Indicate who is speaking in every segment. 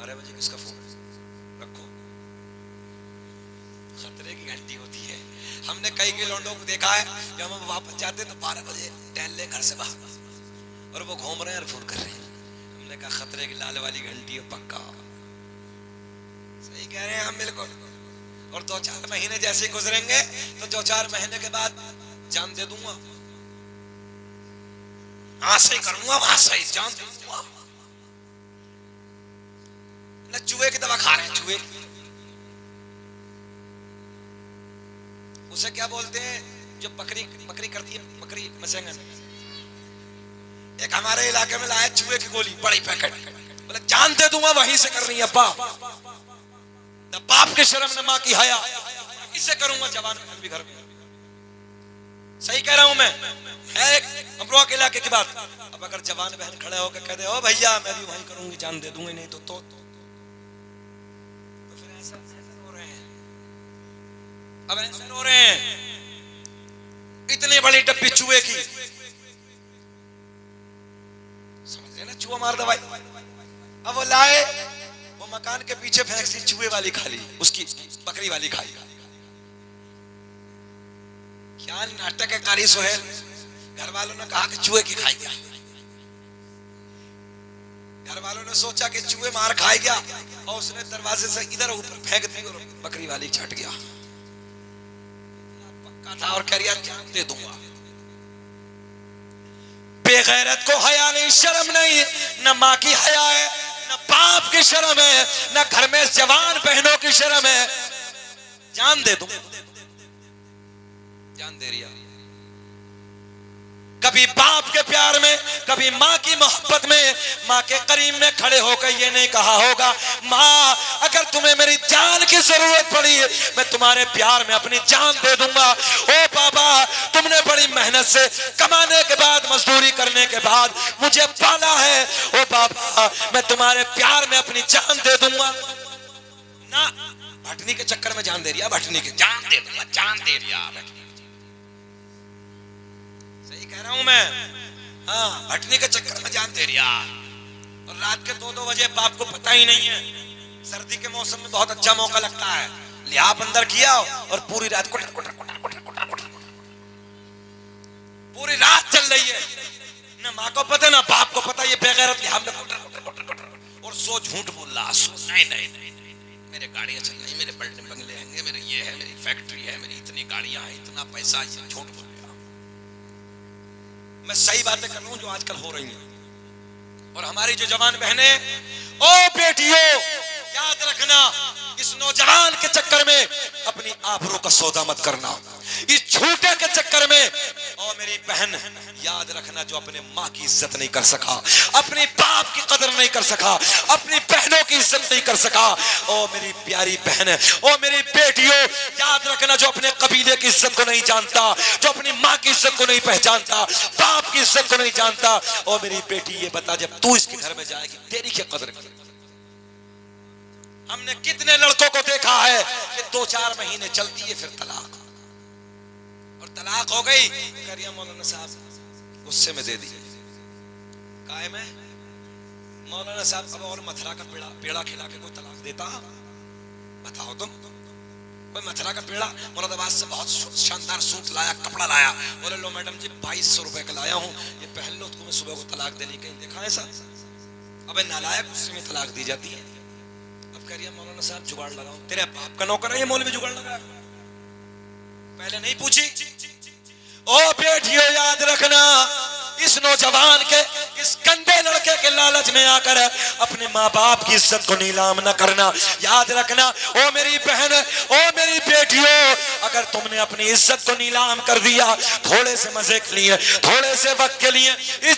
Speaker 1: 12 बजे किसका फोन है? रखो, खतरे की घंटी होती है। हमने कई के लौंडों को देखा है कि हम वापस जाते तो 12 बजे टहल ले घर से बाहर, और वो घूम रहे हैं और फोन कर रहे हैं। हमने कहा खतरे की लाल वाली घंटी है पक्का। सही कह रहे हैं हम बिल्कुल। और 2-4 महीने जैसे गुजरेंगे तो 2-4 महीने के बाद जान दे दूंगा, हाँ सही करूंगा, वहां सही जान दे दूंगा। न चूहे की दवा खा रहे हैं, चूहे उसे क्या बोलते हैं जो बकरी करती है, बकरी मसेंगन। एक हमारे इलाके में लाया चूहे की गोली, बड़ी पैकेट, बोले जान दे दूंगा, वहीं से कर रही है न बाप के शर्म न माँ की हया, इसे करूंगा जवान भी घर में। सही कह रहा हूं मैं, है एक अमरोहा के इलाके की बात। अब अगर जवान बहन खड़े होकर कह दे ओ भैया मैं भी वहीं करूंगी, जान दे दूंगी, नहीं तो फिर ऐसा रो रहे हैं। अब ऐसे रो रहे हैं, इतनी बड़ी डब्बी चूहे की, समझ रहे ना, चूहा मार दवाई। अब वो लाए, वो मकान के पीछे फेंक सी, चूहे वाली खाली, उसकी बकरी वाली खाई। क्या नाटक है कारी सोहेल। घर वालों ने कहा कि चूहे की खाई गया, घर वालों ने सोचा कि चूहे मार खाए गया, और उसने दरवाजे से इधर ऊपर फेंक दी और बकरी वाली छट गया। पक्का था और कह रहा जान दे दूंगा। बेगैरत को हया नहीं, शर्म नहीं, न माँ की हया है, न बाप की शर्म है, न घर में जवान बहनों की शर्म है। जान दे दूं, जान दे रिया। कभी बाप के प्यार में, कभी माँ की मोहब्बत में, माँ के करीब में खड़े होकर ये नहीं कहा होगा माँ अगर तुम्हें मेरी जान की जरूरत पड़ी मैं तुम्हारे प्यार में अपनी जान दे दूंगा। ओ बाबा तुमने बड़ी मेहनत से कमाने के बाद, मजदूरी करने के बाद मुझे पाला है, ओ बाबा मैं तुम्हारे प्यार में अपनी जान दे दूंगा। ना भटनी के चक्कर में जान दे रिया, भटनी के जान दे दूंगा, जान दे रिया। सही कह रहा हूं मैं, हाँ भटनी के चक्कर में जान दे रिया। और रात के 2-2 बजे बाप को पता ही नहीं है। सर्दी के मौसम में बहुत अच्छा मौका लगता है, लिहाफ अंदर किया और पूरी रात कुटर कुटर कुटर कुटर कुटर कुटर, पूरी रात चल रही है। न माँ को पता ना बाप को पता, ये बेगैरत लिहाफ में कुटर कुटर कुटर कुटर, और सो झूठ बोल रहा, सो नहीं नहीं नहीं मेरे गाड़ियां चल रही, मेरे बल्ले बंगले हैं, मेरे ये है, मेरी फैक्ट्री है, मेरी इतनी गाड़ियां हैं, इतना पैसा, ये झूठ बोल रहा। मैं सही बातें कर रहा हूं जो आजकल हो रही हैं। और हमारी जो जवान बहनें, ओ बेटियों याद रखना, इस नौजवान के चक्कर में अपनी आबरू का सौदा मत करना, इस झूठे के चक्कर में। ओ मेरी बहन याद रखना, जो अपने माँ की इज्जत नहीं कर सका, अपने बाप की कदर नहीं कर सका, अपनी बहनों की इज्जत नहीं कर सका, ओ मेरी प्यारी बहन, ओ मेरी बेटियों याद रखना, जो अपने कबीले की इज्जत को नहीं जानता, जो अपनी माँ की इज्जत को नहीं पहचानता, बाप की इज्जत को नहीं जानता, ओ मेरी बेटी ये बता जब तू इसके घर में जाएगी तेरी क्या कदर करेगी। हमने कितने लड़कों को देखा है कि 2-4 महीने चलती है फिर तलाक, और तलाक हो गई, करिया मौलाना साहब गुस्से में दे दी, कायम है मौलाना साहब अब और मथुरा का पेड़ा खिला के कोई तलाक देता? बताओ तुम, कोई मथुरा का पेड़ा, मुरादाबाद से बहुत शानदार सूट लाया, कपड़ा लाया, बोले लो मैडम जी 2200 रुपए का लाया हूँ, ये पहन लो, तुम्हें सुबह को तलाक देनी, कहीं देखा ऐसा? अबे नालायक, गुस्से में तलाक दी जाती है। अब कह रही मौलाना साहब जुगाड़ लगाओ, तेरे बाप का नौकर है ये मौलवी जुगाड़ लगा, पहले नहीं पूछी। ओ बेटियों याद रखना, इस नौजवान के, इस गंदे लड़के के लालच में आकर अपने माँ बाप की इज्जत को नीलाम न करना। याद रखना ओ मेरी बहन, ओ मेरी बेटियों, अगर तुमने अपनी इज्जत को नीलाम कर दिया थोड़े से मजे के लिए, थोड़े से वक्त के लिए, इस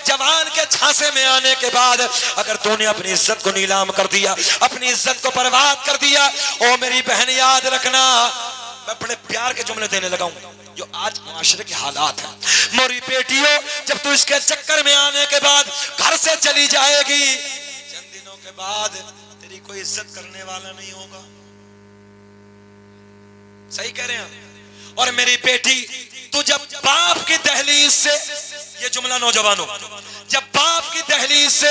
Speaker 1: जवान के झांसे में आने के बाद अगर तूने अपनी इज्जत को नीलाम कर दिया, अपनी इज्जत को बर्बाद कर दिया, ओ मेरी बहन याद रखना, मैं बड़े प्यार के जुमले देने लगा हूं जो आज माशरे के हालात हैं। मेरी बेटियों जब तू इसके चक्कर में आने के बाद घर से चली जाएगी, चंद दिनों के बाद तेरी कोई इज्जत करने वाला नहीं होगा। सही कह रहे हैं। और मेरी बेटी, तू जब बाप की दहलीज से, ये जुमला नौजवानों, जब बाप की दहलीज से,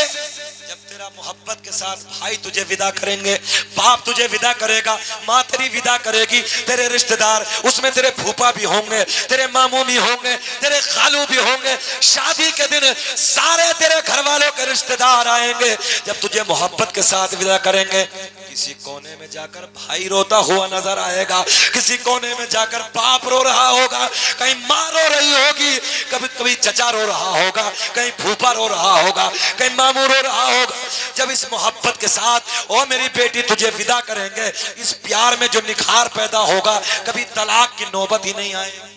Speaker 1: जब तेरा मोहब्बत के साथ भाई तुझे विदा करेंगे, बाप तुझे विदा करेगा, माँ तेरी विदा करेगी, तेरे रिश्तेदार, उसमें तेरे फूफा भी होंगे, तेरे मामू भी होंगे, तेरे खालू भी होंगे, शादी के दिन सारे तेरे घर वालों के रिश्तेदार आएंगे। जब तुझे मोहब्बत के साथ विदा करेंगे, किसी कोने में जाकर भाई रोता हुआ नजर आएगा, किसी कोने में जाकर बाप रो रहा होगा, कहीं माँ रो रही होगी, कभी कभी चचा रो रहा होगा, कहीं फूफा रो रहा होगा, कहीं मामू रो रहा होगा। जब इस मोहब्बत के साथ ओ मेरी बेटी तुझे विदा करेंगे, इस प्यार में जो निखार पैदा होगा, कभी तलाक की नौबत ही नहीं आएगी,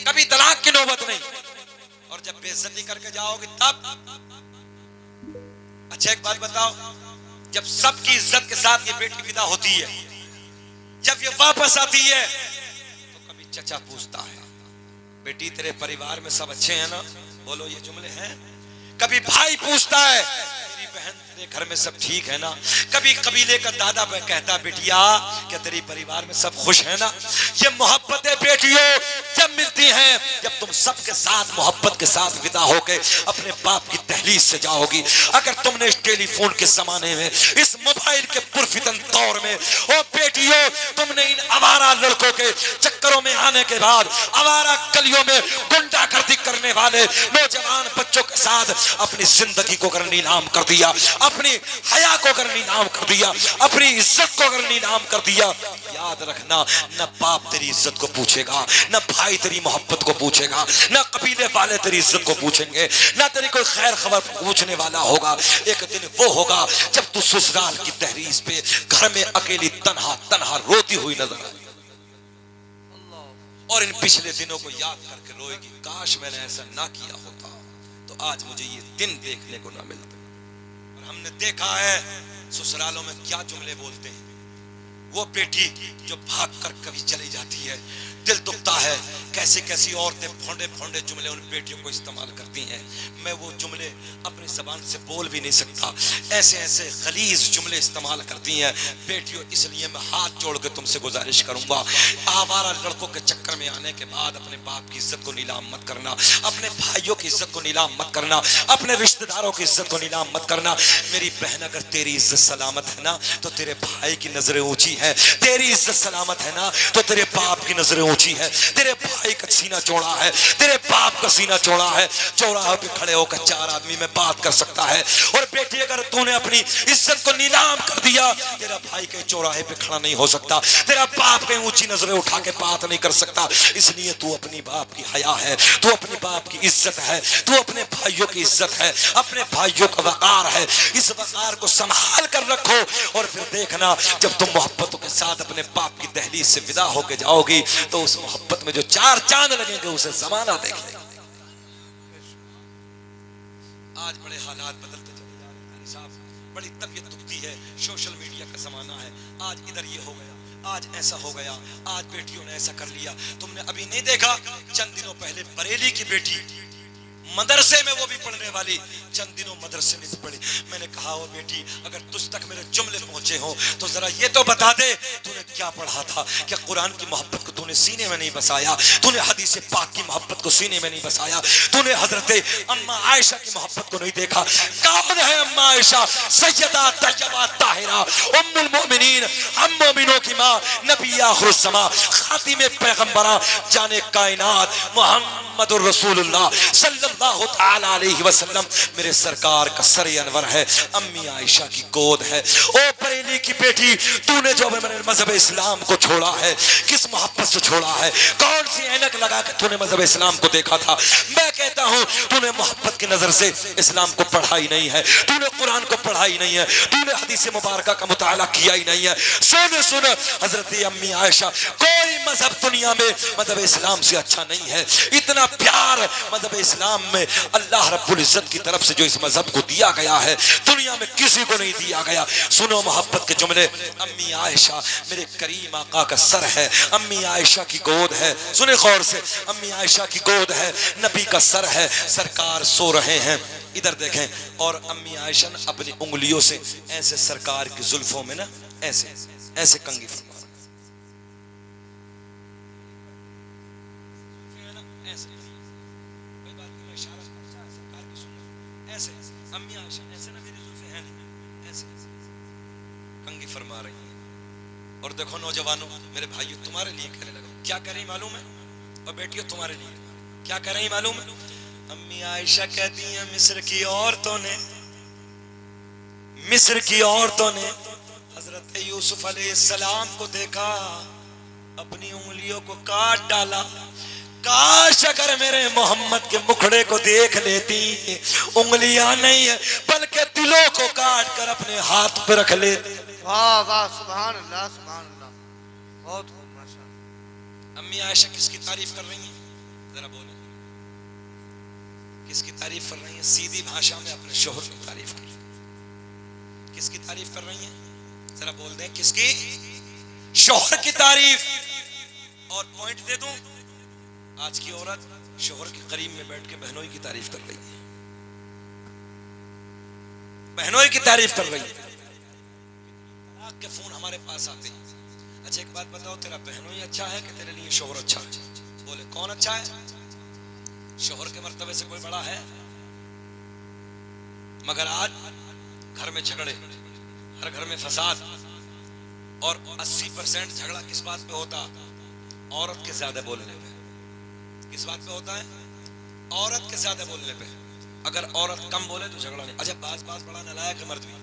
Speaker 1: कभी तलाक की नौबत नहीं। और जब बेइज्जती करके जाओगे तब, अच्छा एक बात बताओ, जब सबकी इज्जत के साथ ये बेटी विदा होती है, जब ये वापस आती है, तो कभी चचा पूछता है, बेटी तेरे परिवार में सब अच्छे हैं ना? बोलो ये जुमले हैं। कभी भाई पूछता है, तेरी बहन तेरे घर में सब ठीक है ना? कभी कबीले का दादा कहता, बेटिया क्या तेरी परिवार में सब खुश है ना? ये मोहब्बतें बेटियों जब मिलती हैं, जब तुम सबके साथ मोहब्बत के साथ विदा होके अपने बाप की दहलीज से जाओगी। अगर तुमने इस टेलीफोन के जमाने में, इस मोबाइल के पुरफितन दौर में, ओ बेटियों तुमने इन आवारा लड़कों के चक्करों में आने के बाद, आवारा गलियों में गुंडागर्दी करने वाले नौजवान बच्चों के साथ अपनी जिंदगी को अगर नीलाम कर दिया, अपनी हया को अगर नीलाम कर दिया, अपनी इज्जत को अगर नीलाम कर दिया, याद रखना न बाप तेरी इज्जत को पूछेगा, न भाई तेरी मोहब्बत को पूछेगा, न कबीले वाले तेरी इज्जत को पूछेंगे, न तेरी कोई खैर खबर पूछने वाला होगा। एक दिन वो होगा जब तू ससुराल की दहलीज पे घर में अकेली तन्हा तन्हा रोती हुई नजर आएगी और इन पिछले दिनों को याद करके रोएगी, काश मैंने ऐसा ना किया होता तो आज मुझे ये दिन देखने को ना मिलते। और हमने देखा है ससुरालों में क्या जुमले बोलते हैं। वो बेटी जो भागकर कभी चली जाती है, दिल दुखता है, कैसे कैसी औरतें फोंडे फोंडे जुमले उन बेटियों को इस्तेमाल करती हैं। मैं वो जुमले अपनी जबान से बोल भी नहीं सकता, ऐसे ऐसे गलीज जुमले इस्तेमाल करती हैं बेटियों। इसलिए मैं हाथ जोड़ के तुमसे गुजारिश करूंगा, आवारा लड़कों के चक्कर में आने के बाद अपने बाप की इज्जत को नीलाम मत करना, अपने भाइयों की इज्जत को नीलाम मत करना, अपने रिश्तेदारों की इज्जत को नीलाम मत करना। मेरी बहन अगर तेरी इज्जत सलामत है ना तो तेरे भाई की नजरें ऊंची है, तेरी इज्जत सलामत है ना तो तेरे बाप की नजरें ऊंची है, तेरे भाई का सीना चौड़ा है, तेरे बाप का सीना चौड़ा है। चौराहे पे खड़े होकर चार आदमी में बात कर सकता है। और बेटी अगर तूने अपनी इज्जत को नीलाम कर दिया, तेरा भाई के चौराहे पे खड़ा नहीं हो सकता, तेरा बाप के ऊंची नजरें उठा के बात नहीं कर सकता। इसलिए तू अपनी बाप की हया है, तू अपने बाप की इज्जत है, तू अपने भाइयों की इज्जत है, अपने भाइयों का वकार है। इस वकार को संभाल कर रखो और फिर देखना जब तुम मोहब्बतों के साथ अपने बाप की दहलीज से विदा होके जाओगी तो उस मोहब्बत में जो चार चांद लगेंगे उसे जमाना देखेगा। आज बड़े हालात बदलते चले जा रहे हैं साहब, बड़ी तबीयत दुखती है। सोशल मीडिया का जमाना है, आज इधर ये हो गया, आज ऐसा हो गया, आज बेटियों ने ऐसा कर लिया। तुमने अभी नहीं देखा चंद दिनों पहले बरेली की बेटी मदरसे में, वो भी पढ़ने वाली, चंद दिनों मदरसे में पढ़ी। मैंने कहा वो बेटी अगर तुझ तक मेरे जुमले पहुंचे हो तो जरा ये तो बता दे तूने क्या पढ़ा था, क्या कुरान की मोहब्बत को तूने सीने में नहीं बसाया, तूने हदीस पाक की मोहब्बत को सीने में नहीं बसाया, तूने हजरत अम्मा आयशा की मोहब्बत को नहीं देखा। कौन है अम्मा आयशा? सैयदा तय्यबा ताहिरा उम्मुल मोमिनीन, हम मोमिनों की माँ, नबी आखिरुस ज़मा, खातिमे पैगंबरा, जाने कायनात मुहम्मदुर रसूलुल्लाह सल्लल्लाहु तआला अलैहि वसल्लम मेरे सरकार का सर अनवर है, अम्मी आयशा की गोद है। ओ बरेली की बेटी, तूने जो मैंने मजहब इस्लाम को छोड़ा है, किस मोहब्बत से छोड़ा है? कौन सी ऐनक लगा के तूने मजहब इस्लाम को देखा था? मैं कहता हूँ तूने मोहब्बत की नजर से इस्लाम को पढ़ा ही नहीं है, तूने कुरान को पढ़ा ही नहीं है, तूने हदीस मुबारक का मुताला किया ही नहीं है। सुन सुन हजरत अम्मी आयशा, कोई मजहब दुनिया में मजहब इस्लाम से अच्छा नहीं है। इतना प्यार मजहब इस्लाम में अल्लाह रब्बुल इज्जत की तरफ से जो इस मजहब को दिया गया है दुनिया में किसी को नहीं दिया गया। सुनो मोहब्बत के जुमले, अम्मी आयशा मेरे करीम आका का सर है, अम्मी आयशा की गोद है। सुने गौर से, अम्मी आयशा की गोद है, नबी का सर है, सरकार सो रहे हैं, इधर देखें। और अम्मी आयशा अपनी उंगलियों से ऐसे सरकार की जुल्फों में ना ऐसे ऐसे कंघी फरमा, ऐसे, अम्मी आयशा ऐसे ना, मेरी जुल्फे हैं नहीं, ऐसे कंघी फरमा रही है। और देखो नौजवानों, मेरे भाइयों, तुम्हारे लिए कहने लगा, क्या करें मालूम है, और बेटियों तुम्हारे लिए क्या करें मालूम है। अम्मी आयशा कहती हैं, मिस्र की औरतों ने हजरत यूसुफ अलैहिस्सलाम को देखा, अपनी उंगलियों को काट डाला। काश अगर मेरे मोहम्मद के मुखड़े को देख लेती, उंगलियां नहीं है बल्कि दिलों को काट कर अपने हाथ पे रख लेती।
Speaker 2: वाह वाह, सुभान अल्लाह सुभान अल्लाह, बहुत खूब माशाअल्लाह।
Speaker 1: अम्मी आयशा किसकी तारीफ कर रही हैं, जरा बोले, किसकी तारीफ कर रही हैं? सीधी भाषा में अपने शोहर की तारीफ की। किसकी तारीफ कर रही हैं, जरा बोल दें, किसकी? शोहर की तारीफ। और पॉइंट दे दूं, आज की औरत शोहर के करीब में बैठ के बहनोई की तारीफ कर रही है, बहनोई की तारीफ कर रही है। तलाक के फोन हमारे पास आते हैं, अच्छा एक बात बताओ, तेरा बहनोई अच्छा है कि तेरे लिए शोहर अच्छा है? बोले कौन अच्छा है? शोहर के मर्तबे से कोई बड़ा है? मगर आज घर में झगड़े, हर घर में फसाद, और 80% झगड़ा किस बात पे होता? औरत के ज्यादा बोलने पे। किस बात पे होता है? औरत के ज्यादा बोलने पे। अगर औरत कम बोले तो झगड़ा नहीं। अच्छा बात बड़ा नालायक है मर्द भी,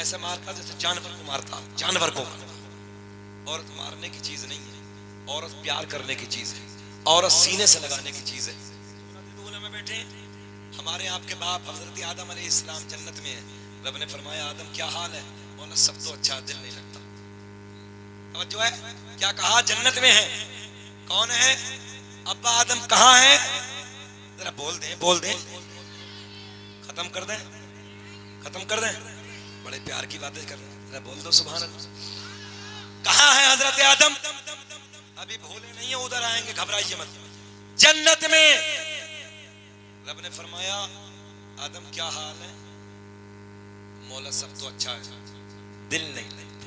Speaker 1: ऐसे मारता जैसे जानवर को मारता, जानवर को। औरत मारने की चीज नहीं है, औरत प्यार करने की चीज है, औरत सीने से लगाने की चीज है। दूल्हे में बैठे हमारे आपके बाप हजरत आदम अलैहिस्सलाम जन्नत में है। रब ने फरमाया, आदम क्या हाल है? बोला सब तो अच्छा, दिल नहीं लगता। तवज्जो है, क्या कहा? जन्नत में है। कौन है? अब्बा आदम कहाँ है? जरा बोल दें, खत्म कर दें, बड़े प्यार की बातें कर रहे हैं, जरा बोल दो सुभान अल्लाह। कहाँ है हजरत आदम? अभी भूले नहीं है, उधर आएंगे, घबराइए मत। जन्नत में। रब ने फरमाया, आदम क्या हाल है? मौला सब तो अच्छा है, दिल नहीं लगता।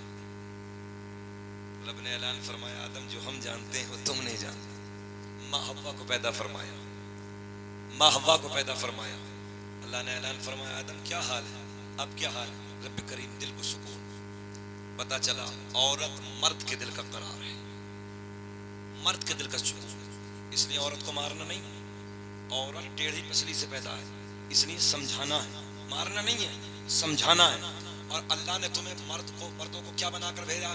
Speaker 1: रब ने ऐलान फरमाया, आदम जो हम जानते हैं वो तुम नहीं जानते। माँ हव्वा को पैदा फरमाया, अल्लाह ने ऐलान फरमाया, आदम क्या हाल है? अब क्या हाल है? रब करीम दिल को सुकून। पता चला औरत मर्द के दिल का करार है, मर्द के दिल का सुकून। इसलिए औरत को मारना नहीं, औरत टेढ़ी पसली से पैदा है, इसलिए समझाना है, मारना नहीं है, समझाना है। और अल्लाह ने तुम्हें मर्दों को क्या बनाकर भेजा?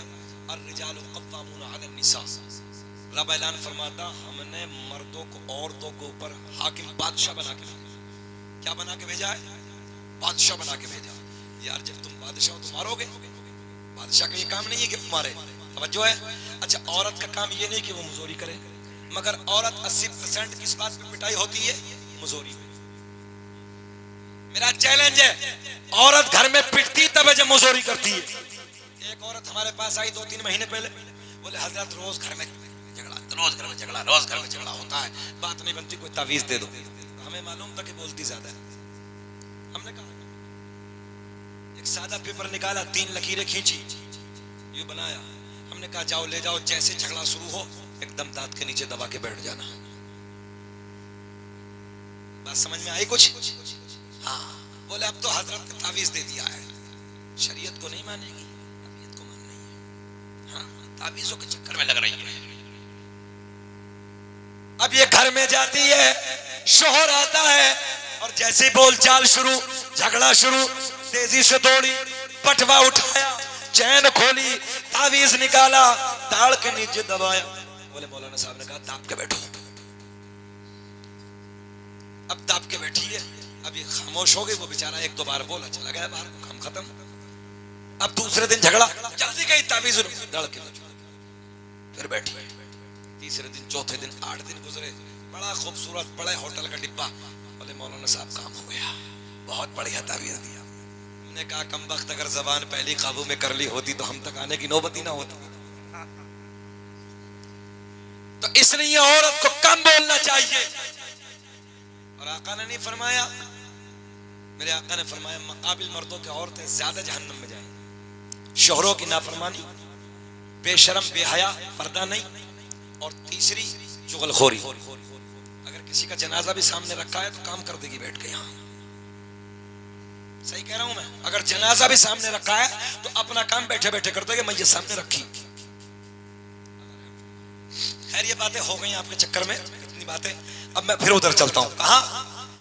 Speaker 1: अर्रिजालु क़व्वामूना अलन निसा। रब ऐलान फरमाता, हमने मर्दों को औरतों के ऊपर हाकिम, बादशाह बना के भेजा। क्या बना के भेजा है? बादशाह बना के भेजा। यार जब तुम बादशाह हो तो मारोगे? बादशाह का ये काम नहीं है कि मारे। तवज्जो है। अच्छा औरत का काम ये नहीं कि वो मुजोरी करे, मगर औरत 80% किस बात पे पिटाई होती है? मुजोरी। मेरा चैलेंज है, औरत घर में पिटती तब है जब मुजोरी करती है। एक औरत हमारे पास आई 2-3 महीने पहले, बोले हजरत रोज घर में झगड़ा होता है, बात नहीं बनती, कोई तावीज दे दो। हमें मालूम था कि बोलती ज्यादा है। हमने कहा एक सादा पेपर निकाला, 3 लकीरें खींची, ये बनाया। हमने कहा जाओ ले जाओ, जैसे झगड़ा शुरू हो एकदम दांत के नीचे दबा के बैठ जाना। बात समझ में आई कुछ? हाँ। बोले अब तो हजरत ने तावीज दे दिया है, शरीयत को नहीं मानेगी, तबीयत को मान रही है। हाँ, तावीजों के चक्कर में लग रही है। अब ये घर में जाती है, शोहर आता है और जैसे बोलचाल शुरू, झगड़ा शुरू, तेजी से दौड़ी, पटवा उठाया, चैन खोली, तावीज निकाला, ताड़ के नीचे दबाया। बोले मौलाना साहब ने कहा दाब के बैठो। अब दाब के बैठी है, अब ये खामोश हो गई। वो बेचारा 1-2 बार बोला, चला गया बाहर, काम खत्म। अब दूसरे दिन झगड़ा, जल्दी गई तावीज दड़ के फिर बैठी। तीसरे दिन, चौथे दिन, 8 दिन गुजरे, बड़ा खूबसूरत बड़े होटल का डिब्बा। बोले मौलाना साहब काम हो गया, बहुत बढ़िया तावीज दिया। हमने कहा कमबख्त अगर जबान पहली काबू में कर ली होती तो हम तक आने की नौबत ही ना होती। तो इसलिए औरत को कम बोलना चाहिए। और आका ने नहीं फरमाया, मेरे आका ने फरमाया मुकाबिल मर्दों के औरतें ज्यादा जहन्नम में जाएंगी। शोहरों की नाफरमानी, बेशरम, बेहया, पर्दा नहीं, और तीसरी चुगलखोरी। अगर किसी का जनाजा भी सामने रखा है तो काम कर देगी बैठ के यहाँ। सही कह रहा हूं मैं? अगर जनाजा भी सामने रखा है तो अपना काम बैठे बैठे करते कि मैं ये सामने रखी। खैर ये बातें हो गई आपके चक्कर में, इतनी बातें। अब मैं फिर उधर चलता हूं। कहां?